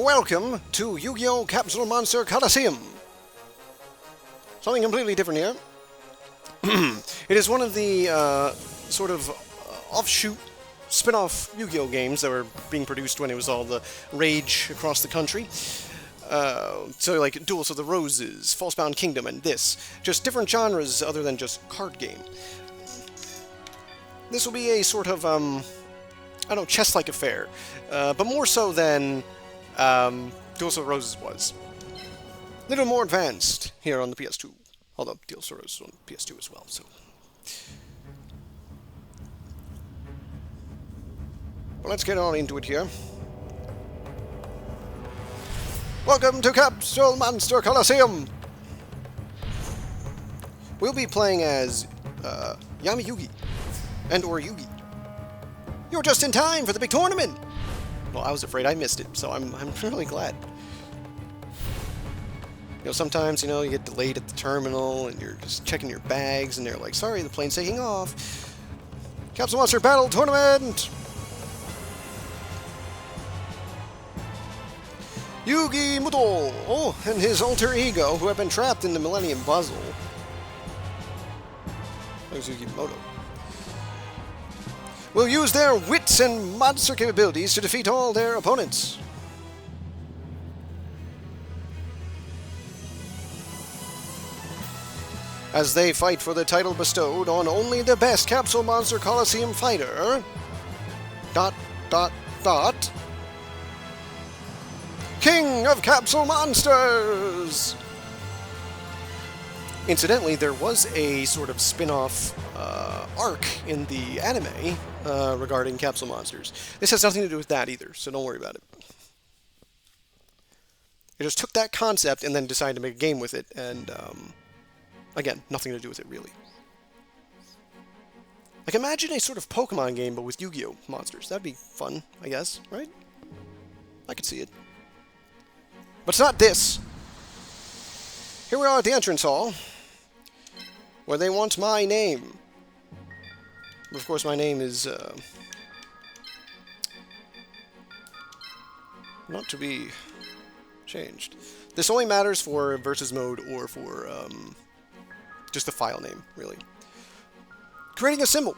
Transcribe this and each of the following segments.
Welcome to Yu-Gi-Oh! Capsule Monster Colosseum. Something completely different here. It is one of the offshoot spin-off Yu-Gi-Oh! Games that were being produced when it was all the rage across the country. So like Duels of the Roses, Falsebound Kingdom, and this. Just different genres other than just card game. This will be a sort of, chess-like affair. But more so than Duels of the Roses was. A little more advanced here on the PS2. Although Duels of the Roses on PS2 as well, so... Well, let's get on into it here. Welcome to Capsule Monster Colosseum! We'll be playing as Yami Yugi and or Yugi. You're just in time for the big tournament! Well, I was afraid I missed it, so I'm really glad. You know, sometimes, you get delayed at the terminal, and you're just checking your bags, and they're like, sorry, the plane's taking off. Capsule Monster Battle Tournament! Yugi Muto! Oh, and his alter ego, who have been trapped in the Millennium Puzzle. There's Yugimoto. Will use their wits and monster capabilities to defeat all their opponents. As they fight for the title bestowed on only the best Capsule Monster Colosseum fighter... ... King of Capsule Monsters! Incidentally, there was a sort of spin-off arc in the anime regarding Capsule Monsters. This has nothing to do with that either, so don't worry about it. It just took that concept and then decided to make a game with it, and again, nothing to do with it really. Like, imagine a sort of Pokemon game, but with Yu-Gi-Oh! Monsters. That'd be fun, I guess, right? I could see it. But it's not this. Here we are at the entrance hall, where they want my name. But of course, my name is not to be changed. This only matters for versus mode or for just the file name, really. Creating a symbol.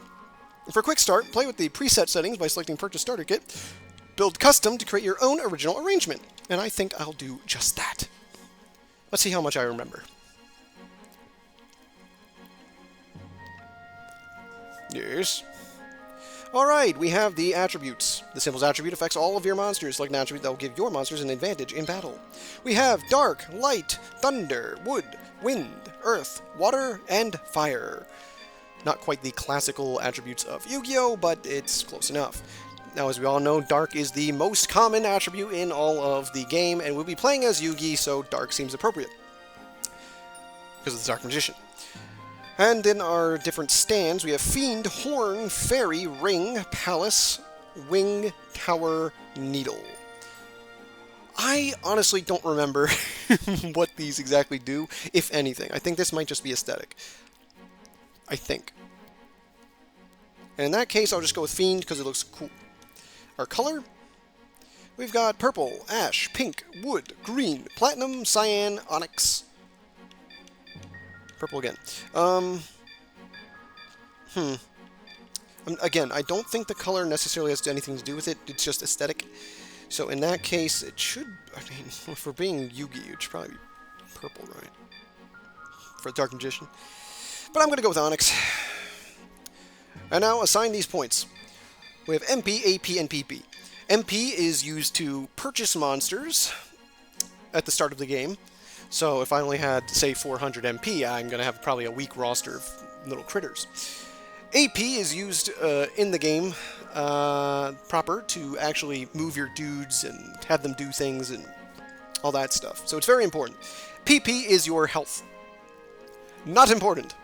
For a quick start, play with the preset settings by selecting Purchase Starter Kit. Build custom to create your own original arrangement. And I think I'll do just that. Let's see how much I remember. Yes. Alright, we have the attributes. The symbol's attribute affects all of your monsters. Select an attribute that will give your monsters an advantage in battle. We have dark, light, thunder, wood, wind, earth, water, and fire. Not quite the classical attributes of Yu-Gi-Oh!, but it's close enough. Now, as we all know, dark is the most common attribute in all of the game, and we'll be playing as Yugi, so dark seems appropriate. Because of the Dark Magician. And in our different stands, we have Fiend, Horn, Fairy, Ring, Palace, Wing, Tower, Needle. I honestly don't remember what these exactly do, if anything. I think this might just be aesthetic. I think. And in that case, I'll just go with Fiend, because it looks cool. Our color? We've got purple, ash, pink, wood, green, platinum, cyan, onyx. Purple again. Again, I don't think the color necessarily has anything to do with it. It's just aesthetic. So in that case, it should... I mean, if we're being Yugi, it should probably be purple, right? For the Dark Magician. But I'm going to go with onyx. And now assign these points. We have MP, AP, and PP. MP is used to purchase monsters at the start of the game. So if I only had, say, 400 MP, I'm going to have probably a weak roster of little critters. AP is used in the game proper to actually move your dudes and have them do things and all that stuff. So it's very important. PP is your health. Not important.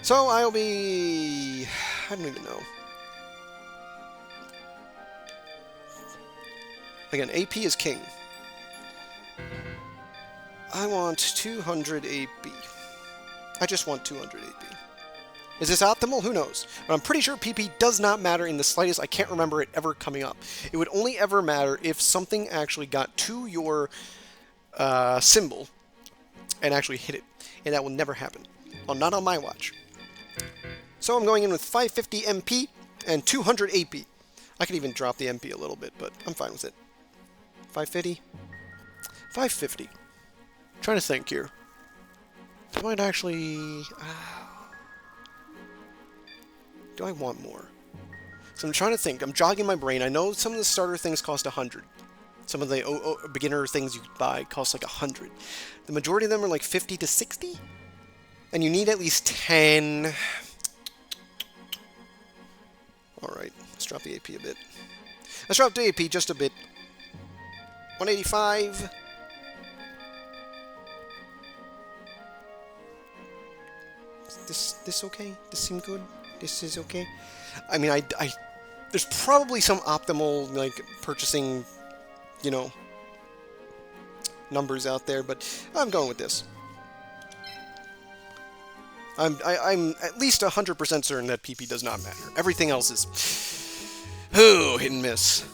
So I'll be... I don't even know. Again, AP is king. I want 200 AP. I just want 200 AP. Is this optimal? Who knows? But I'm pretty sure PP does not matter in the slightest. I can't remember it ever coming up. It would only ever matter if something actually got to your symbol and actually hit it. And that will never happen. Well, not on my watch. So I'm going in with 550 MP and 200 AP. I could even drop the MP a little bit, but I'm fine with it. 550? 550. Trying to think here. I might actually... do I want more? So I'm trying to think. I'm jogging my brain. I know some of the starter things cost 100. Some of the beginner things you buy cost like 100. The majority of them are like 50 to 60? And you need at least 10... Alright, let's drop the AP a bit. Let's drop the AP just a bit. 185. Is this okay? This seem good? This is okay? I mean, there's probably some optimal, like, purchasing, you know, numbers out there, but I'm going with this. I'm at least 100% certain that PP does not matter. Everything else is, hit and miss.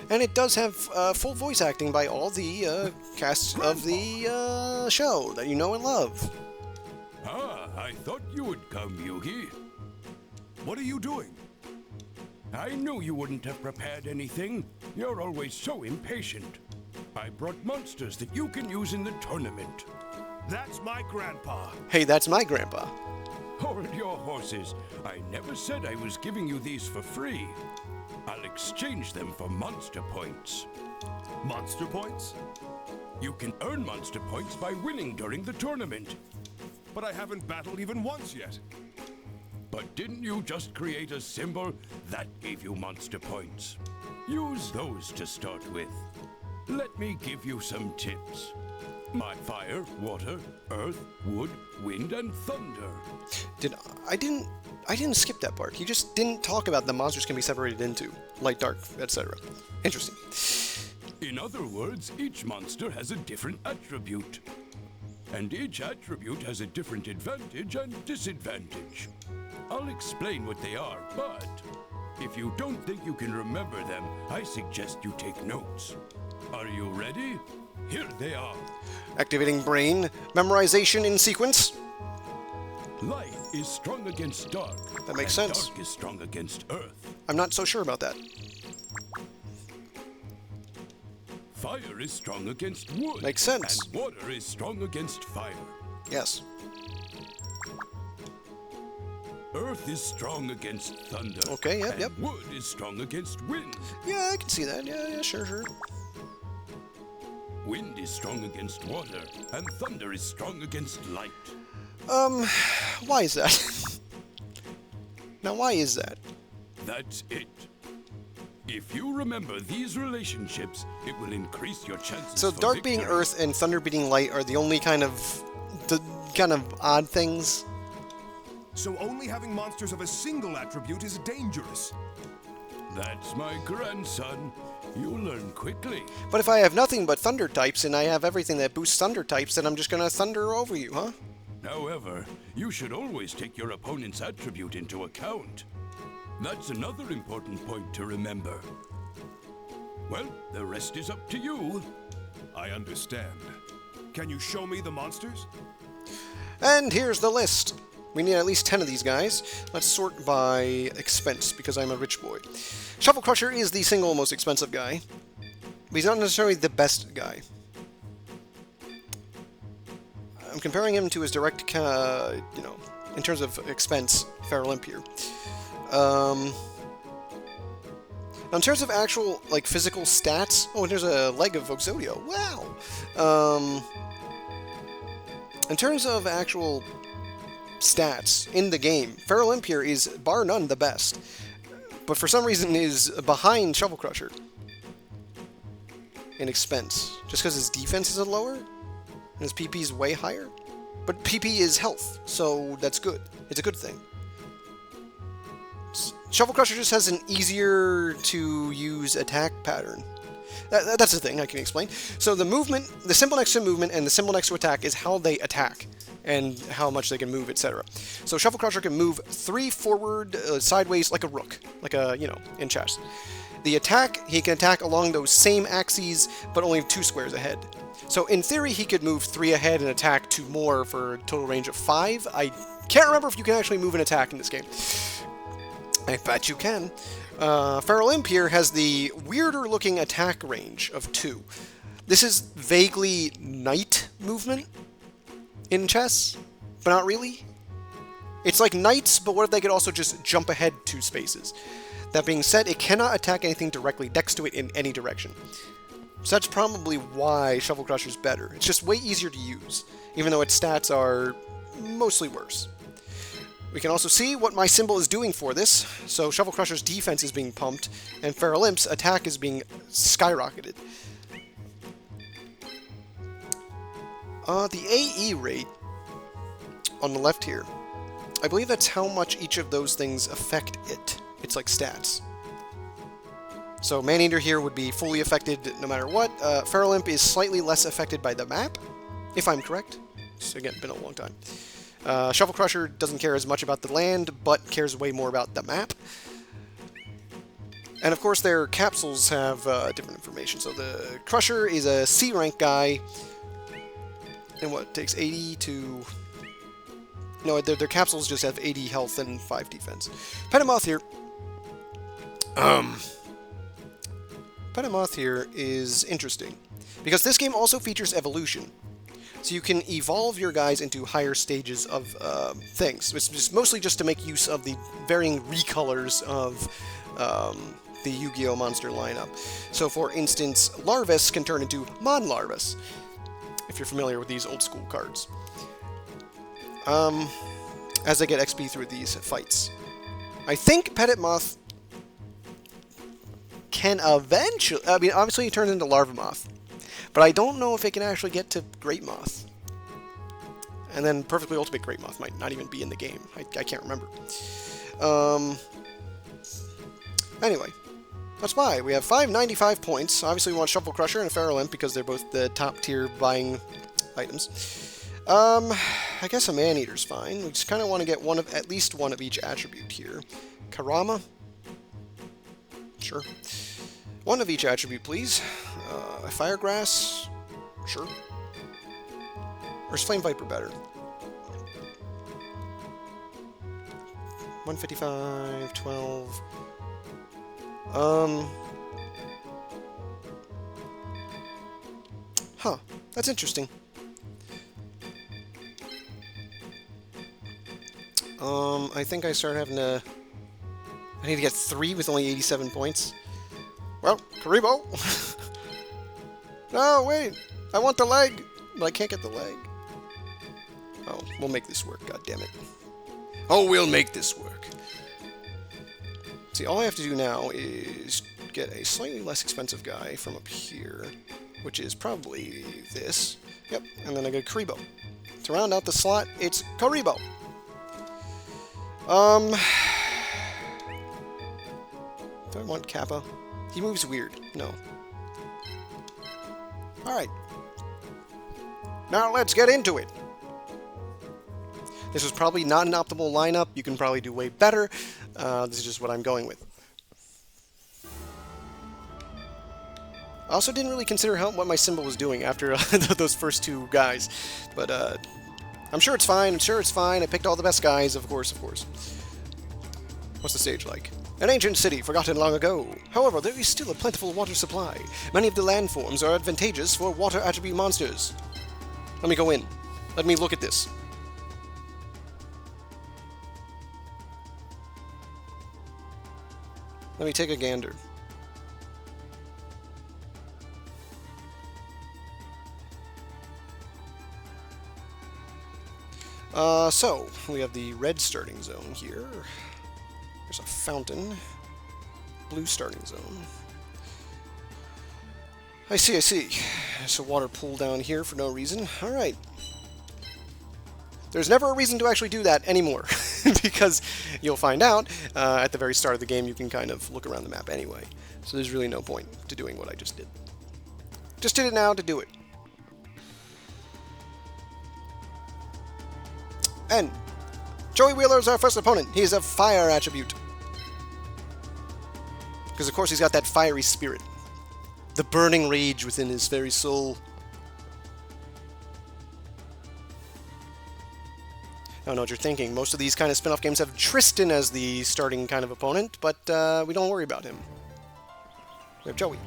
And it does have full voice acting by all the cast of the show that you know and love. Ah, I thought you would come, Yugi. What are you doing? I knew you wouldn't have prepared anything. You're always so impatient. I brought monsters that you can use in the tournament. That's my grandpa. Hey, that's my grandpa. Hold your horses. I never said I was giving you these for free. I'll exchange them for monster points. Monster points? You can earn monster points by winning during the tournament. But I haven't battled even once yet. But didn't you just create a symbol that gave you monster points? Use those to start with. Let me give you some tips. My fire, water, earth, wood, wind, and thunder. I didn't skip that part. He just didn't talk about the monsters can be separated into light, dark, etc. Interesting. In other words, each monster has a different attribute. And each attribute has a different advantage and disadvantage. I'll explain what they are, but if you don't think you can remember them, I suggest you take notes. Are you ready? Here they are. Activating brain. Memorization in sequence. Light is strong against dark. That makes and sense. Dark is strong against earth. I'm not so sure about that. Fire is strong against wood. Makes sense. And water is strong against fire. Yes. Earth is strong against thunder. Okay, yep, and yep. Wood is strong against wind. Yeah, I can see that. Yeah, sure. Wind is strong against water, and thunder is strong against light. Why is that? Now, why is that? That's it. If you remember these relationships, it will increase your chances So for dark victory. being earth and thunder being light are the only kind of odd things. So only having monsters of a single attribute is dangerous. That's my grandson. You'll learn quickly. But if I have nothing but thunder types and I have everything that boosts thunder types, then I'm just gonna thunder over you, huh? However, you should always take your opponent's attribute into account. That's another important point to remember. Well, the rest is up to you. I understand. Can you show me the monsters? And here's the list. We need at least 10 of these guys. Let's sort by expense, because I'm a rich boy. Shuffle Crusher is the single most expensive guy, but he's not necessarily the best guy. I'm comparing him to his direct, in terms of expense, Fairlimp here. Now in terms of actual, like, physical stats... Oh, and there's a leg of Yugioh. Wow! In terms of actual stats in the game, Fairlimp here is, bar none, the best. But for some reason is behind Shovel Crusher in expense. Just because his defense is lower, and his PP is way higher. But PP is health, so that's good. It's a good thing. Shovel Crusher just has an easier to use attack pattern. That's the thing I can explain. So the movement, the symbol next to movement and the symbol next to attack is how they attack and how much they can move, etc. So Shuffle Crusher can move 3 forward, sideways, like a rook, like a, you know, in chess. The attack, he can attack along those same axes, but only 2 squares ahead. So in theory, he could move 3 ahead and attack 2 more for a total range of 5. I can't remember if you can actually move and attack in this game. I bet you can. Feral Imp here has the weirder looking attack range of 2. This is vaguely knight movement in chess, but not really. It's like knights, but what if they could also just jump ahead 2 spaces? That being said, it cannot attack anything directly next to it in any direction. So that's probably why Shuffle Crusher's better. It's just way easier to use, even though its stats are mostly worse. We can also see what my symbol is doing for this. So Shuffle Crusher's defense is being pumped, and Feral Imp's attack is being skyrocketed. The AE rate on the left here, I believe that's how much each of those things affect it. It's like stats. So Maneater here would be fully affected no matter what. Feral Imp is slightly less affected by the map, if I'm correct. It's, again, been a long time. Shuffle Crusher doesn't care as much about the land, but cares way more about the map. And of course their capsules have different information. So the Crusher is a C rank guy, and what, takes 80 to... No, their capsules just have 80 health and 5 defense. Petamoth here. Petamoth here is interesting, because this game also features evolution. So you can evolve your guys into higher stages of things. It's just mostly just to make use of the varying recolors of the Yu-Gi-Oh! Monster lineup. So for instance, Larvus can turn into Mon-Larvus, if you're familiar with these old school cards. As they get XP through these fights. I think Petamoth can eventually... I mean, obviously he turns into Larvamoth. But I don't know if it can actually get to Great Moth. And then Perfectly Ultimate Great Moth might not even be in the game. I can't remember. Anyway, that's why. We have 595 points. Obviously we want Shuffle Crusher and a Feral Imp because they're both the top tier buying items. I guess a Maneater's fine. We just kind of want to get at least one of each attribute here. Karama? Sure. One of each attribute, please. Firegrass? Sure. Or is Flame Viper better? 155, 12... Huh. That's interesting. I think I start having to... I need to get 3 with only 87 points. Well, Karibo! No, wait! I want the leg! But I can't get the leg. Oh, we'll make this work, goddammit. Oh, we'll make this work. See, all I have to do now is get a slightly less expensive guy from up here, which is probably this. Yep, and then I get Karibo. To round out the slot, it's Karibo! Do I want Kappa? He moves weird. No. Alright. Now let's get into it! This was probably not an optimal lineup. You can probably do way better. This is just what I'm going with. I also didn't really consider what my symbol was doing after those first 2 guys. But I'm sure it's fine. I'm sure it's fine. I picked all the best guys, of course, of course. What's the stage like? An ancient city forgotten long ago. However, there is still a plentiful water supply. Many of the landforms are advantageous for water attribute monsters. Let me go in. Let me look at this. Let me take a gander. So, we have the red starting zone here. There's a fountain. Blue starting zone. I see, I see. There's a water pool down here for no reason. Alright. There's never a reason to actually do that anymore, because you'll find out at the very start of the game you can kind of look around the map anyway. So there's really no point to doing what I just did. Just did it now to do it. And Joey Wheeler is our first opponent. He is a fire attribute. Because of course he's got that fiery spirit. The burning rage within his very soul. I don't know what you're thinking. Most of these kind of spin-off games have Tristan as the starting kind of opponent, but we don't worry about him. We have Joey.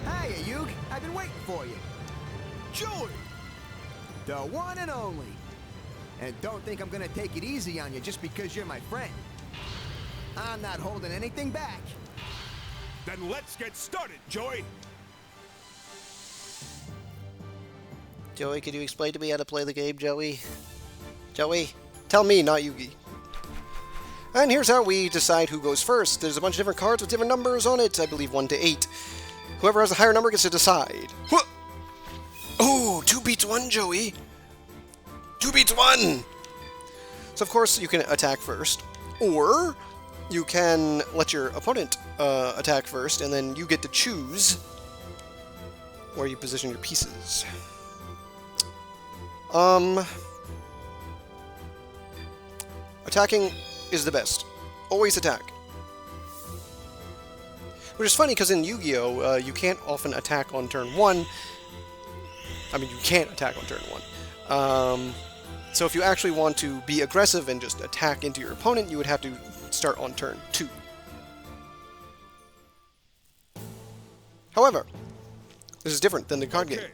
Hiya, Yug. I've been waiting for you. Joey! The one and only. And don't think I'm gonna take it easy on you just because you're my friend. I'm not holding anything back. Then let's get started, Joey! Joey, could you explain to me how to play the game, Joey? Joey? Tell me, not Yugi. And here's how we decide who goes first. There's a bunch of different cards with different numbers on it. I believe 1 to 8. Whoever has a higher number gets to decide. Oh, 2 beats 1, Joey. 2 beats 1! So, of course, you can attack first. Or you can let your opponent attack first, and then you get to choose where you position your pieces. Attacking is the best. Always attack. Which is funny, because in Yu-Gi-Oh! You can't often attack on turn 1. I mean, you can't attack on turn 1. So if you actually want to be aggressive and just attack into your opponent, you would have to start on turn 2. However, this is different than the card game. Okay,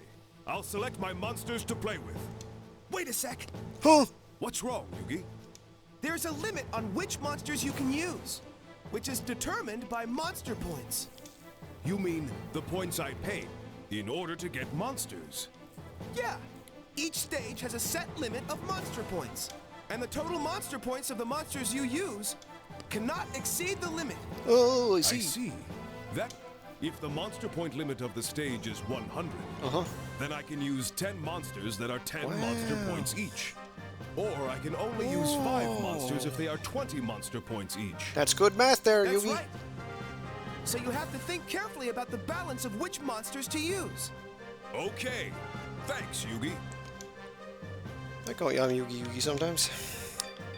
I'll select my monsters to play with. Wait a sec. Huh? What's wrong, Yugi? There's a limit on which monsters you can use, which is determined by monster points. You mean the points I paid in order to get monsters? Yeah. Each stage has a set limit of monster points, and the total monster points of the monsters you use cannot exceed the limit. Oh, I I see. see. That if the monster point limit of the stage is 100, then I can use 10 monsters that are 10 monster points each. Or I can only use 5 monsters if they are 20 monster points each. That's good math there, That's Yugi. right. So you have to think carefully about the balance of which monsters to use. Okay. Thanks, Yugi. I call you Yugi sometimes.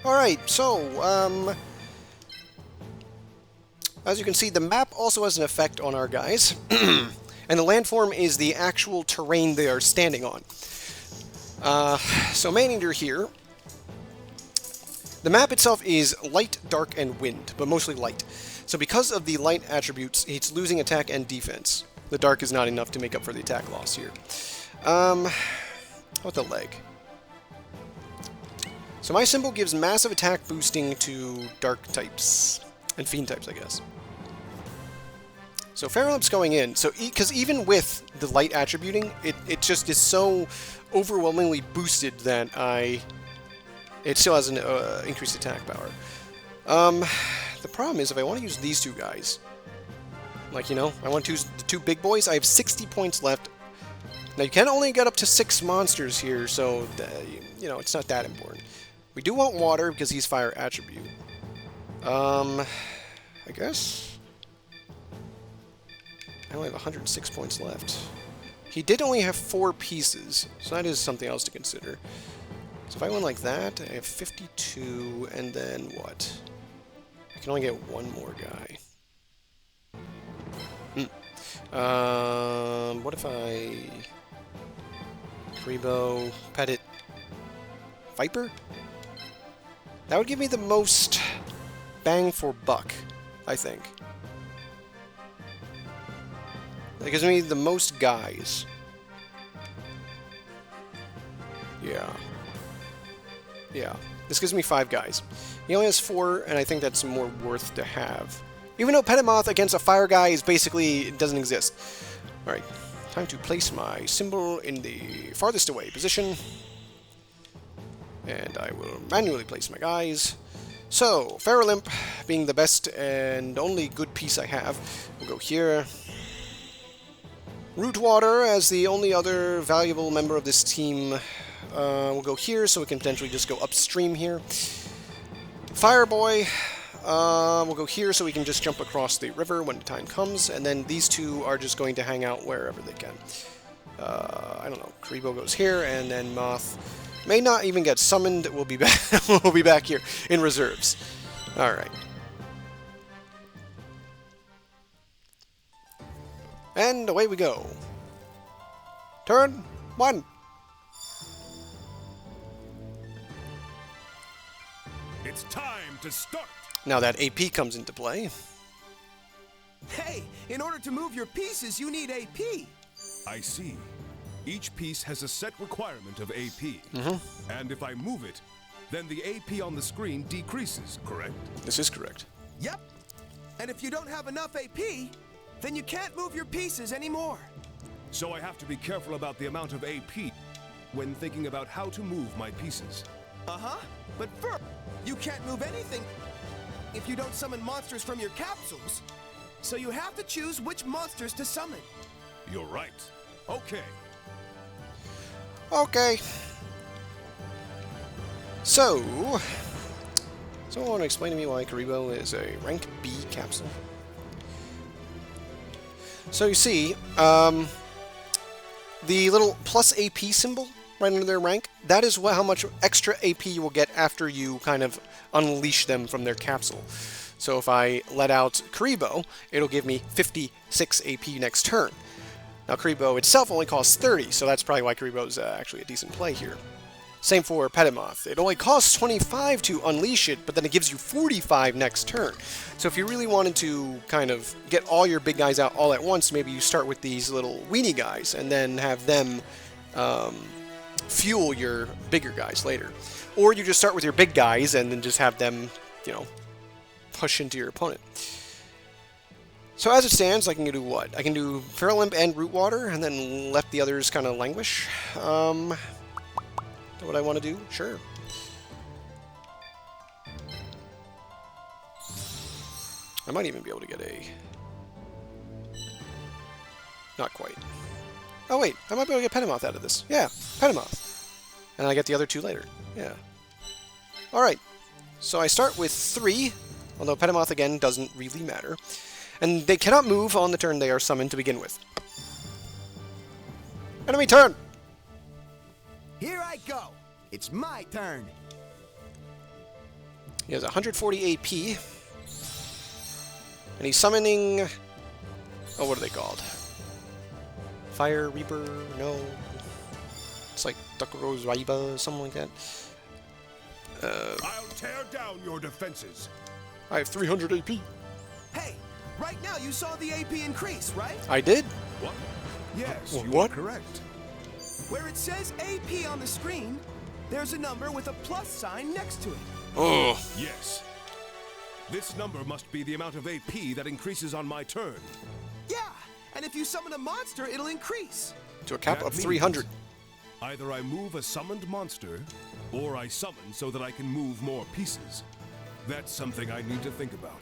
Alright, so, as you can see, the map also has an effect on our guys. And the landform is the actual terrain they are standing on. So Maneater here. The map itself is light, dark, and wind, but mostly light. So because of the light attributes, it's losing attack and defense. The dark is not enough to make up for the attack loss here. How about the leg? So my symbol gives massive attack boosting to dark types. And fiend types, I guess. So Farrowlimp's going in. So because even with the light attributing, it just is so overwhelmingly boosted that it still has an increased attack power. The problem is if I want to use these two guys, like, you know, I want to use the 2 big boys, I have 60 points left. Now you can only get up to 6 monsters here, so, you know, it's not that important. We do want water because he's fire attribute. I guess I only have 106 points left. He did only have 4 pieces, so that is something else to consider. So if I went like that, I have 52, and then what? I can only get 1 more guy. What if I... Kribo, Pettit, Viper? That would give me the most bang for buck, I think. That gives me the most guys. Yeah. Yeah. This gives me 5 guys. He only has 4, and I think that's more worth to have. Even though Petimoth against a fire guy is basically... it doesn't exist. Alright. Time to place my symbol in the farthest away position. And I will manually place my guys. So, Farrowlimp, being the best and only good piece I have, will go here. Rootwater, as the only other valuable member of this team, will go here, so we can potentially just go upstream here. Fireboy, we'll go here so we can just jump across the river when the time comes, and then these two are just going to hang out wherever they can. I don't know. Karibo goes here, and then Moth may not even get summoned. We'll be back. We'll be back here in reserves. All right. And away we go. Turn 1. It's time to start. Now that AP comes into play. Hey, in order to move your pieces, you need AP. I see. Each piece has a set requirement of AP. And if I move it, then the AP on the screen decreases, correct? This is correct. Yep. And if you don't have enough AP, then you can't move your pieces anymore. So I have to be careful about the amount of AP when thinking about how to move my pieces. Uh-huh. But first, you can't move anything if you don't summon monsters from your capsules. So you have to choose which monsters to summon. You're right. Okay. Okay. So, someone want to explain to me why Karibo is a rank B capsule? So you see, the little plus AP symbol right under their rank, that is how much extra AP you will get after you kind of unleash them from their capsule. So if I let out Karibo, it'll give me 56 AP next turn. Now Karibo itself only costs 30, so that's probably why Karibo is actually a decent play here. Same for Petimoth. It only costs 25 to unleash it, but then it gives you 45 next turn. So if you really wanted to kind of get all your big guys out all at once, maybe you start with these little weenie guys and then have them fuel your bigger guys later. Or you just start with your big guys and then just have them, you know, push into your opponent. So as it stands, I can do what? I can do Fairlimp and Root Water and then let the others kind of languish. What I want to do? Sure. I might even be able to get a... Not quite. Oh wait, I might be able to get Petimoth out of this. Yeah, Petimoth. And I get the other two later. Yeah. Alright. So I start with 3, although Petimoth again doesn't really matter. And they cannot move on the turn they are summoned to begin with. Enemy turn! Here I go. It's my turn. He has 140 AP. And he's summoning... Oh, what are they called? Fire Reaper? No. It's like Dokoro's Raiba, something like that. I'll tear down your defenses. I have 300 AP. Hey, right now you saw the AP increase, right? I did? What? Yes, you What? are correct. Where it says AP on the screen, there's a number with a plus sign next to it. Oh. Yes. This number must be the amount of AP that increases on my turn. Yeah, and if you summon a monster, it'll increase. To a cap That of means 300. Either I move a summoned monster, or I summon so that I can move more pieces. That's something I need to think about.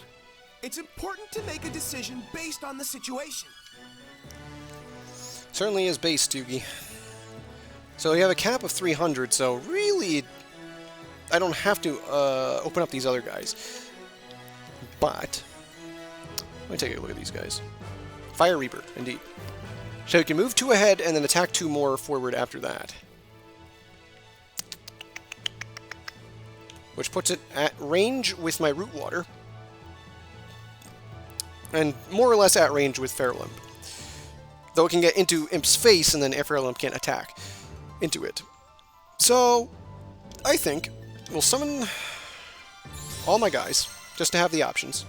It's important to make a decision based on the situation. Certainly is based, Yugi. So you have a cap of 300, so really, I don't have to open up these other guys. But, let me take a look at these guys. Fire Reaper, indeed. So you can move 2 ahead and then attack 2 more forward after that. Which puts it at range with my Root Water. And more or less at range with Fairlimp. Though it can get into Imp's face and then Fairlimp can't attack into it. So, I think we'll summon all my guys, just to have the options.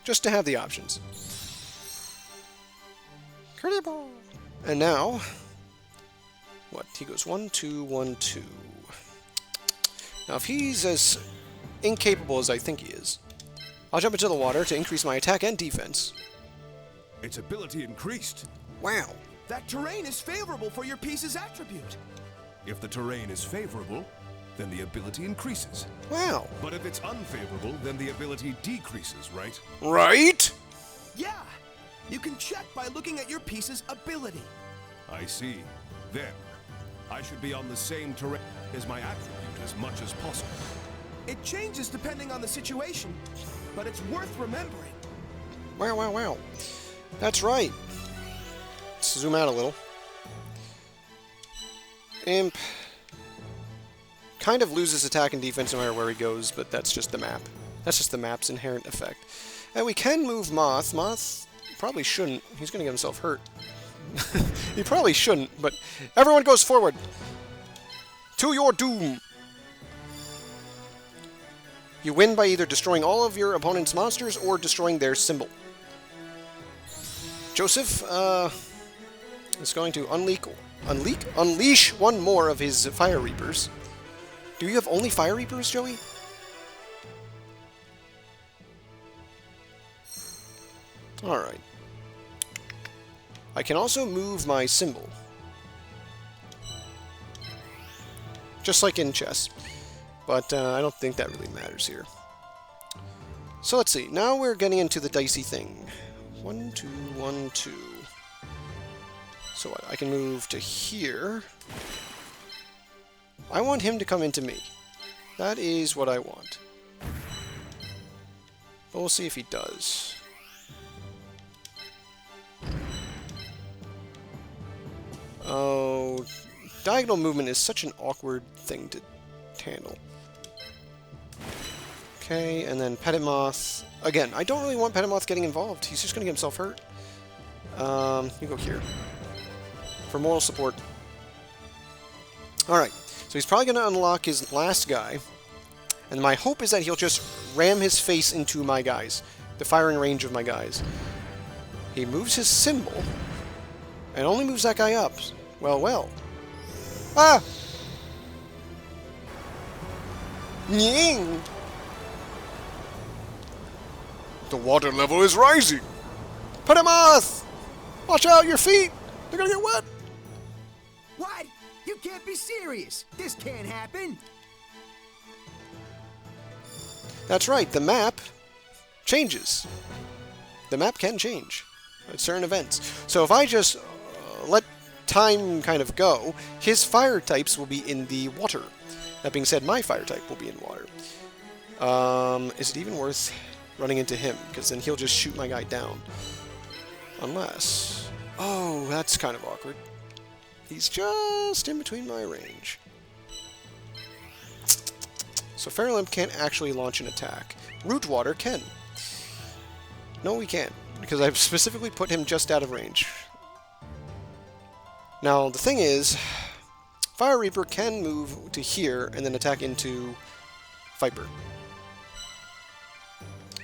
Just to have the options. Critical! And now, what? He goes 1, 2, 1, 2. Now, if he's as incapable as I think he is, I'll jump into the water to increase my attack and defense. Its ability increased. Wow. That terrain is favorable for your piece's attribute. If the terrain is favorable, then the ability increases. Wow. But if it's unfavorable, then the ability decreases, right? Right? Yeah, you can check by looking at your piece's ability. I see. Then, I should be on the same terrain as my attribute as much as possible. It changes depending on the situation, but it's worth remembering. Wow, wow, wow. That's right. Let's zoom out a little. Imp kind of loses attack and defense no matter where he goes, but that's just the map. That's just the map's inherent effect. And we can move Moth. Moth probably shouldn't. He's going to get himself hurt. He probably shouldn't, but everyone goes forward. To your doom. You win by either destroying all of your opponent's monsters or destroying their symbol. Joseph is going to unleash one more of his Fire Reapers. Do you have only Fire Reapers, Joey? Alright. I can also move my symbol. Just like in chess. But I don't think that really matters here. So let's see. Now we're getting into the dicey thing. 1, 2, 1, 2. So what? I can move to here. I want him to come into me. That is what I want. But we'll see if he does. Oh, diagonal movement is such an awkward thing to handle. Okay, and then Petitmoth. Again, I don't really want Petitmoth getting involved. He's just going to get himself hurt. You go here. For moral support. Alright, so he's probably going to unlock his last guy. And my hope is that he'll just ram his face into my guys. The firing range of my guys. He moves his symbol. And only moves that guy up. Well, well. Ah! Nying! The water level is rising! Petitmoth! Watch out, your feet! They're gonna get wet! What? You can't be serious! This can't happen! That's right, the map changes. The map can change at certain events. So if I just let time kind of go, his fire types will be in the water. That being said, my fire type will be in water. Is it even worth running into him? Because then he'll just shoot my guy down. Unless... Oh, that's kind of awkward. He's just in between my range. So Feral Imp can't actually launch an attack. Root Water can. No, we can't. Because I've specifically put him just out of range. Now, the thing is... Fire Reaper can move to here and then attack into Viper.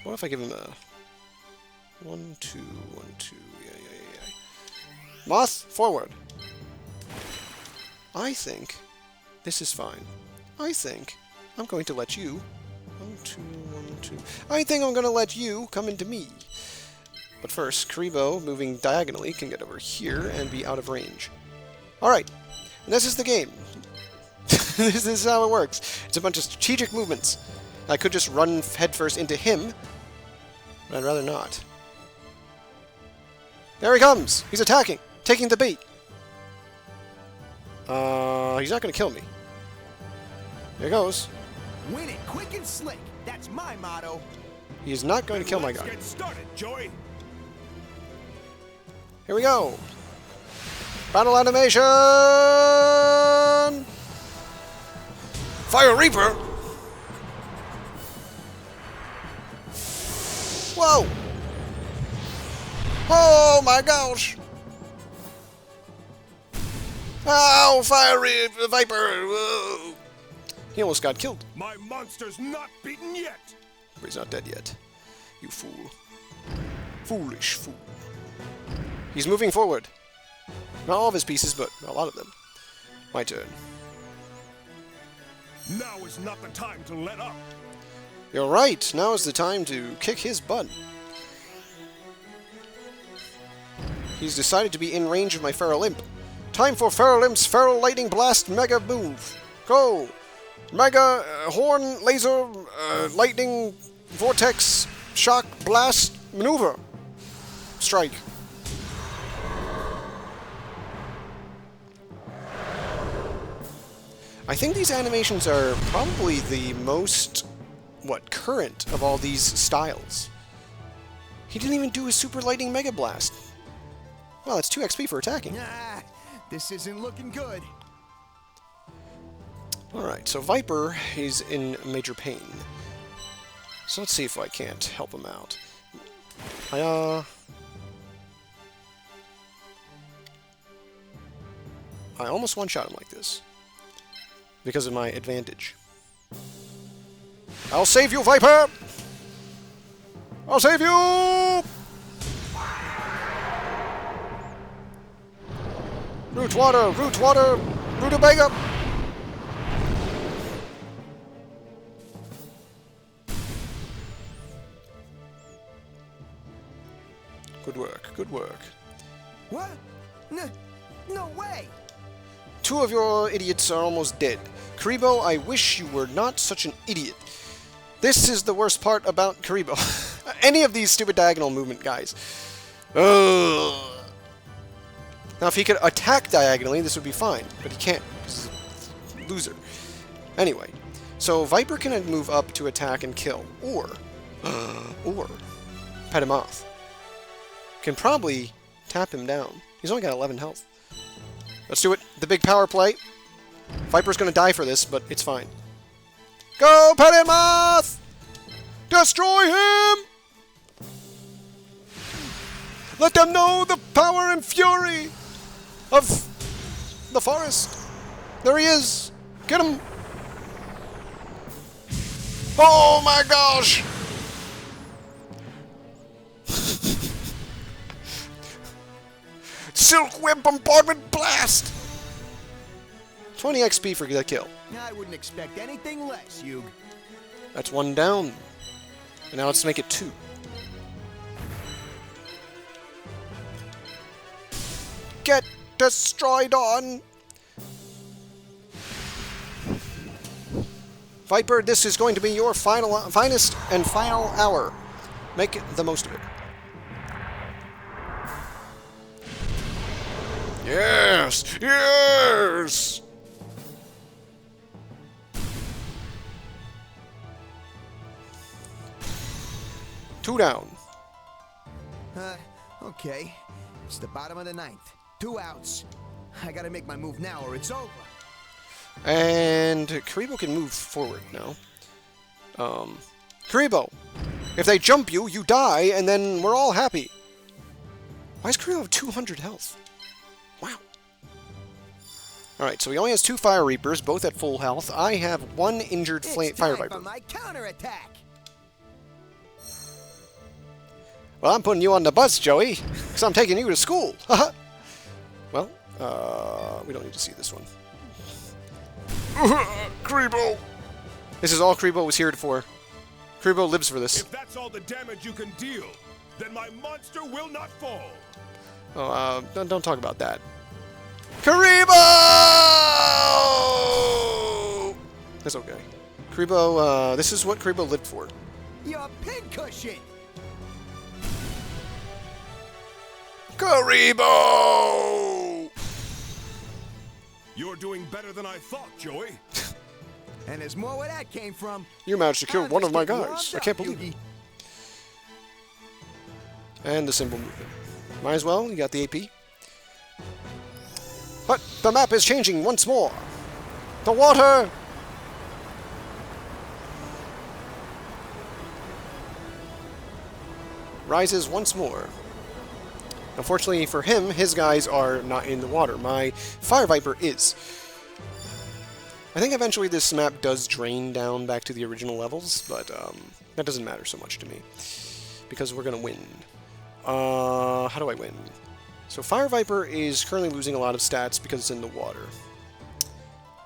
What if I give him a 1, 2, 1, 2, yeah. Moth, forward. I think this is fine. I think I'm going to let you 1, 2, 1, 2. I think I'm going to let you come into me. But first, Karibo, moving diagonally, can get over here and be out of range. Alright. And this is the game. This is how it works. It's a bunch of strategic movements. I could just run headfirst into him, but I'd rather not. There he comes! He's attacking! Taking the bait! He's not going to kill me. There he goes. Win it quick and slick. That's my motto. He is not going to kill my guy. Let's get started, Joey. Here we go! Battle animation! Fire Reaper! Whoa! Oh my gosh! Oh, Fire Viper! Whoa. He almost got killed. My monster's not beaten yet. But he's not dead yet. You fool. Foolish fool. He's moving forward. Not all of his pieces, but a lot of them. My turn. Now is not the time to let up. You're right. Now is the time to kick his butt. He's decided to be in range of my Feral Imp. Time for Feral Imp's Feral Lightning Blast Mega Move. Go! Mega Horn Laser Lightning Vortex Shock Blast Maneuver. Strike. I think these animations are probably the most, current of all these styles. He didn't even do his Super Lightning Mega Blast. Well, that's 2 XP for attacking. Ah, this isn't looking good. Alright, so Viper is in major pain. So let's see if I can't help him out. I almost one-shot him like this. Because of my advantage. I'll save you, Viper! I'll save you! Root water, rutabaga! Good work, good work. What? No way! 2 of your idiots are almost dead. Karibo, I wish you were not such an idiot. This is the worst part about Karibo. Any of these stupid diagonal movement guys. Ugh. Now, if he could attack diagonally, this would be fine. But he can't, because he's a loser. Anyway, so Viper can move up to attack and kill. Or Petimoth can probably tap him down. He's only got 11 health. Let's do it. The big power play. Viper's going to die for this, but it's fine. Go, Petimoth! Destroy him! Let them know the power and fury of the forest. There he is. Get him. Oh my gosh! Silk Web Bombardment Blast! 20 XP for that kill. I wouldn't expect anything less, Yug. That's 1 down. And now let's make it 2. Get destroyed on! Viper, this is going to be your finest and final hour. Make the most of it. Yes! Yes! Two down. Okay. It's the bottom of the 9th. 2 outs. I gotta make my move now or it's over. And Karibo can move forward now. Karibo! If they jump you, you die, and then we're all happy. Why does Karibo have 200 health? Wow. Alright, so he only has 2 Fire Reapers, both at full health. I have 1 injured Fire Viper. For my counterattack. Well, I'm putting you on the bus, Joey, because I'm taking you to school. Well, we don't need to see this one. Karibo! This is all Karibo was here for. Karibo lives for this. If that's all the damage you can deal, then my monster will not fall. Oh, don't talk about that. Karibo! That's okay. Karibo, this is what Karibo lived for. Your pincushion! Karibo! You're doing better than I thought, Joey. And there's more where that came from. You managed to kill one of my just get guys. warmed I can't up, believe it. Yugi. And the symbol movement. Might as well, you got the AP. But the map is changing once more. The water! Rises once more. Unfortunately for him, his guys are not in the water. My Fire Viper is. I think eventually this map does drain down back to the original levels, but that doesn't matter so much to me. Because we're going to win. How do I win? So Fire Viper is currently losing a lot of stats because it's in the water.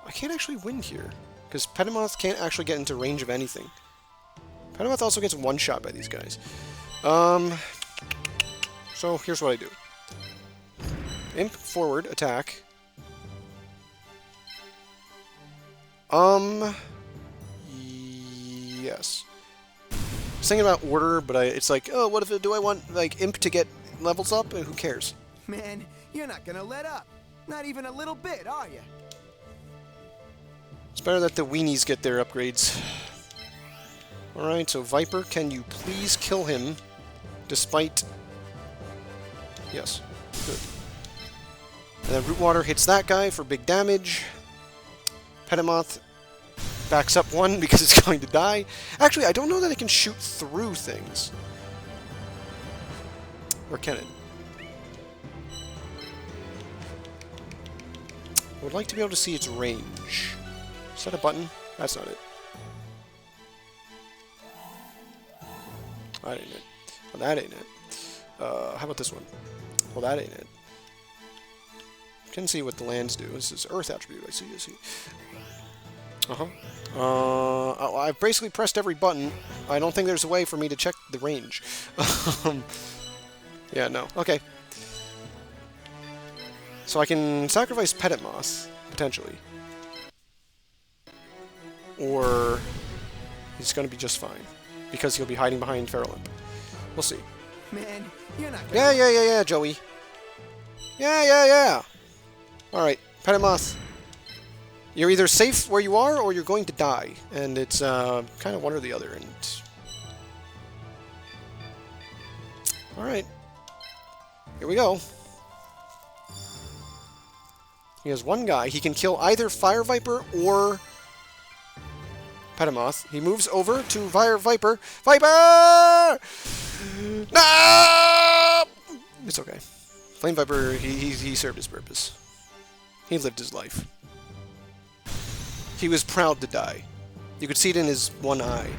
I can't actually win here, because Petimoth can't actually get into range of anything. Petimoth also gets one-shot by these guys. So here's what I do. Imp forward, attack. Yes. I was thinking about order, but it's like, oh, what if do I want like Imp to get levels up? Who cares? Man, you're not gonna let up. Not even a little bit, are you? It's better that the weenies get their upgrades. Alright, so Viper, can you please kill him despite... Yes. Good. And then Root Water hits that guy for big damage. Petimoth backs up one because it's going to die. Actually, I don't know that it can shoot through things. Or can it? I would like to be able to see its range. Is that a button? That's not it. That ain't it. Well, that ain't it. How about this one? Well, that ain't it. Can see what the lands do. This is Earth attribute. I see. I've basically pressed every button. I don't think there's a way for me to check the range. Yeah, no. Okay. So I can sacrifice Petimoth, potentially. Or he's going to be just fine. Because he'll be hiding behind Feralin. We'll see. Man, you're not gonna... Yeah, Joey. Yeah. Alright, Petimoth. You're either safe where you are, or you're going to die. And it's kind of one or the other. And alright. Here we go. He has one guy. He can kill either Fire Viper or Petimoth. He moves over to Fire Viper. Viper! No! It's okay. Flame Viper, he served his purpose. He lived his life. He was proud to die. You could see it in his one eye.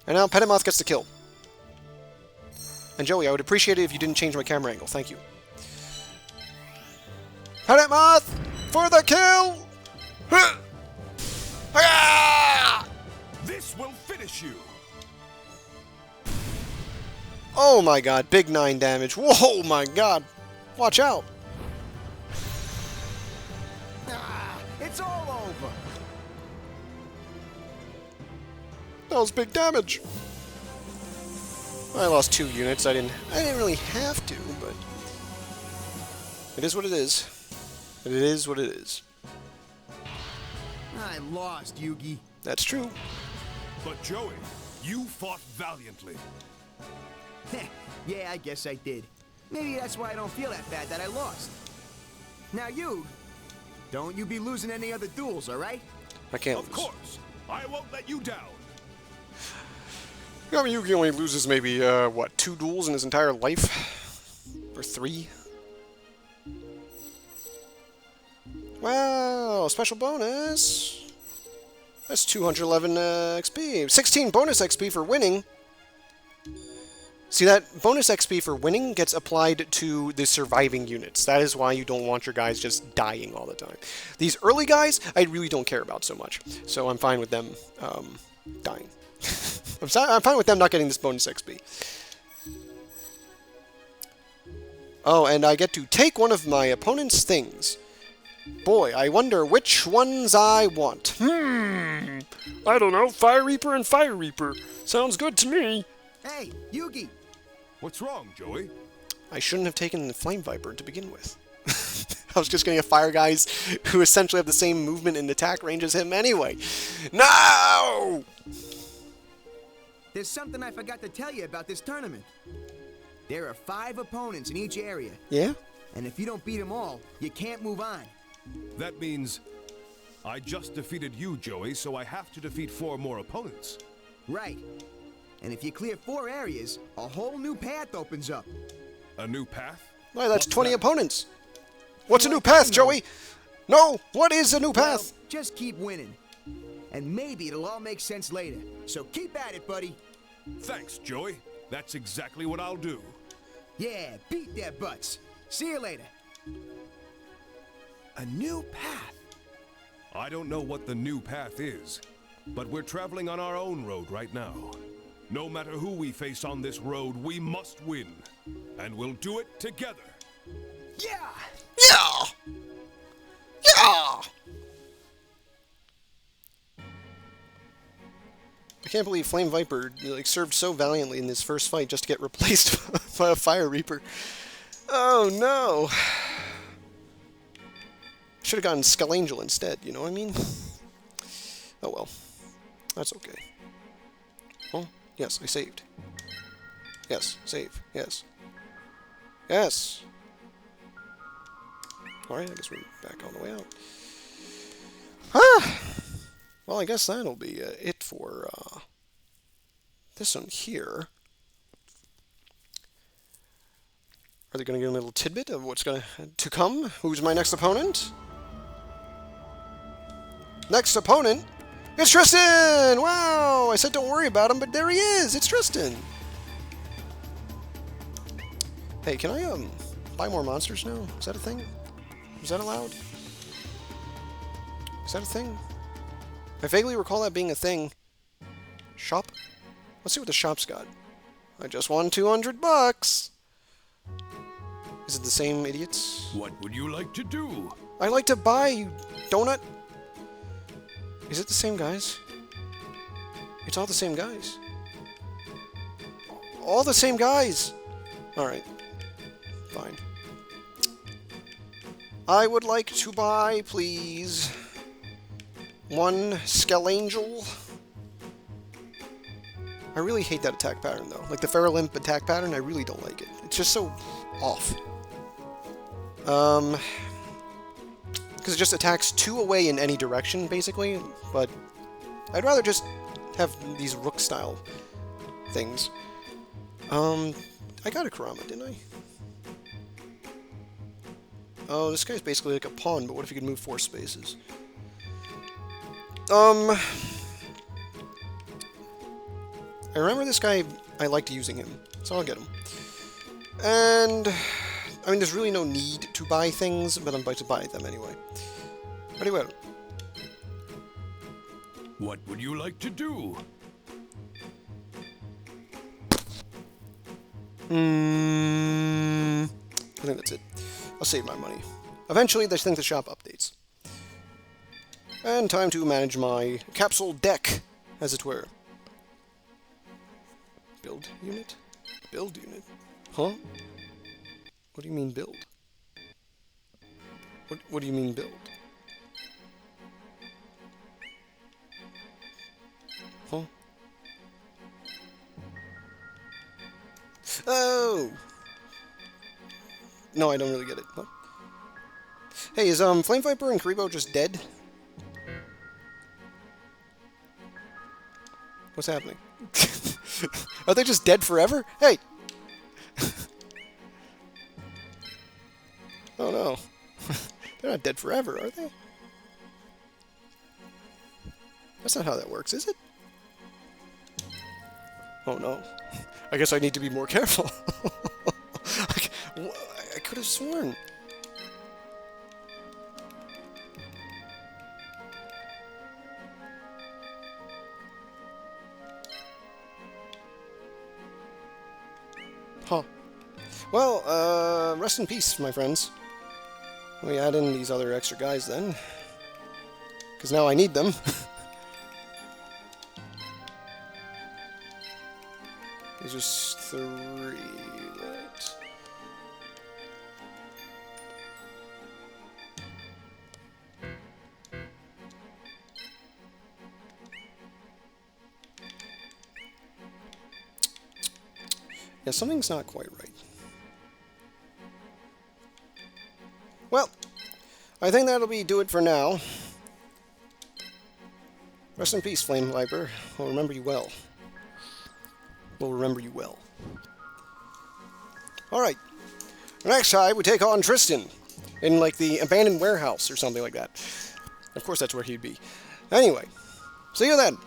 And now Petimoth gets the kill. And Joey, I would appreciate it if you didn't change my camera angle. Thank you. Petimoth! For the kill! This will finish you. Oh my god, big 9 damage. Whoa, my god. Watch out. It's all over. That was big damage. I lost 2 units. I didn't really have to, but it is what it is. It is what it is. I lost, Yugi. That's true. But Joey, you fought valiantly. Yeah, I guess I did. Maybe that's why I don't feel that bad that I lost. Now you, don't you be losing any other duels, all right? I can't Of lose. course, I won't let you down. I mean, Yugi only loses maybe, what, 2 duels in his entire life? Or 3? Wow, special bonus. That's 211 XP. 16 bonus XP for winning. See, that bonus XP for winning gets applied to the surviving units. That is why you don't want your guys just dying all the time. These early guys, I really don't care about so much. So I'm fine with them dying. I'm fine with them not getting this bonus XP. Oh, and I get to take one of my opponent's things. Boy, I wonder which ones I want. I don't know. Fire Reaper and Fire Reaper. Sounds good to me. Hey, Yugi. What's wrong, Joey? I shouldn't have taken the Flame Viper to begin with. I was just going to get fire guys who essentially have the same movement and attack range as him anyway. No! There's something I forgot to tell you about this tournament. There are 5 opponents in each area. Yeah? And if you don't beat them all, you can't move on. That means I just defeated you, Joey, so I have to defeat 4 more opponents. Right. And if you clear 4 areas, a whole new path opens up. A new path? Why, that's What's 20 that? opponents. What's a new path, Joey? No, what is a new path? Well, just keep winning. And maybe it'll all make sense later. So keep at it, buddy. Thanks, Joey. That's exactly what I'll do. Yeah, beat their butts. See you later. A new path? I don't know what the new path is, but we're traveling on our own road right now. No matter who we face on this road, we must win. And we'll do it together. Yeah! Yeah! Yeah! I can't believe Flame Viper served so valiantly in this first fight just to get replaced by a Fire Reaper. Oh no! Should have gotten Skull Angel instead, you know what I mean? Oh well. That's okay. Oh, yes, I saved. Yes, save. Yes. Yes! Alright, I guess we're back on the way out. Ah! Well, I guess that'll be it for this one here. Are they going to get a little tidbit of what's going to come? Who's my next opponent? Next opponent is Tristan! Wow! I said don't worry about him, but there he is! It's Tristan! Hey, can I buy more monsters now? Is that a thing? Is that allowed? Is that a thing? I vaguely recall that being a thing. Shop? Let's see what the shop's got. I just won 200 bucks! Is it the same idiots? What would you like to do? I like to buy, you donut! Is it the same guys? It's all the same guys. All the same guys! Alright. Fine. I would like to buy, please, one Skull Angel. I really hate that attack pattern, though. Like, the Feral Imp attack pattern, I really don't like it. It's just so off. Because it just attacks 2 away in any direction, basically, but I'd rather just have these Rook-style things. I got a Kurama, didn't I? Oh, this guy's basically like a pawn, but what if he could move 4 spaces? I remember this guy, I liked using him, so I'll get him. And, I mean, there's really no need to buy things, but I'm about to buy them anyway. Very well. What would you like to do? I think that's it. I'll save my money. Eventually, I think the shop updates. And time to manage my capsule deck, as it were. Build unit? Build unit? Huh? What do you mean build? What do you mean build? Huh? Oh! No, I don't really get it. What? Hey, is Flame Viper and Karibo just dead? What's happening? Are they just dead forever? Hey! Oh no. They're not dead forever, are they? That's not how that works, is it? Oh no. I guess I need to be more careful. I could have sworn. Huh. Well, rest in peace, my friends. We add in these other extra guys then. Because now I need them. There's just 3. Let's... Yeah, something's not quite right. Well, I think that'll do it for now. Rest in peace, Flame Viper. I'll remember you well. We'll remember you well. Alright. Next time, we take on Tristan. In, like, the abandoned warehouse or something like that. Of course, that's where he'd be. Anyway, see you then.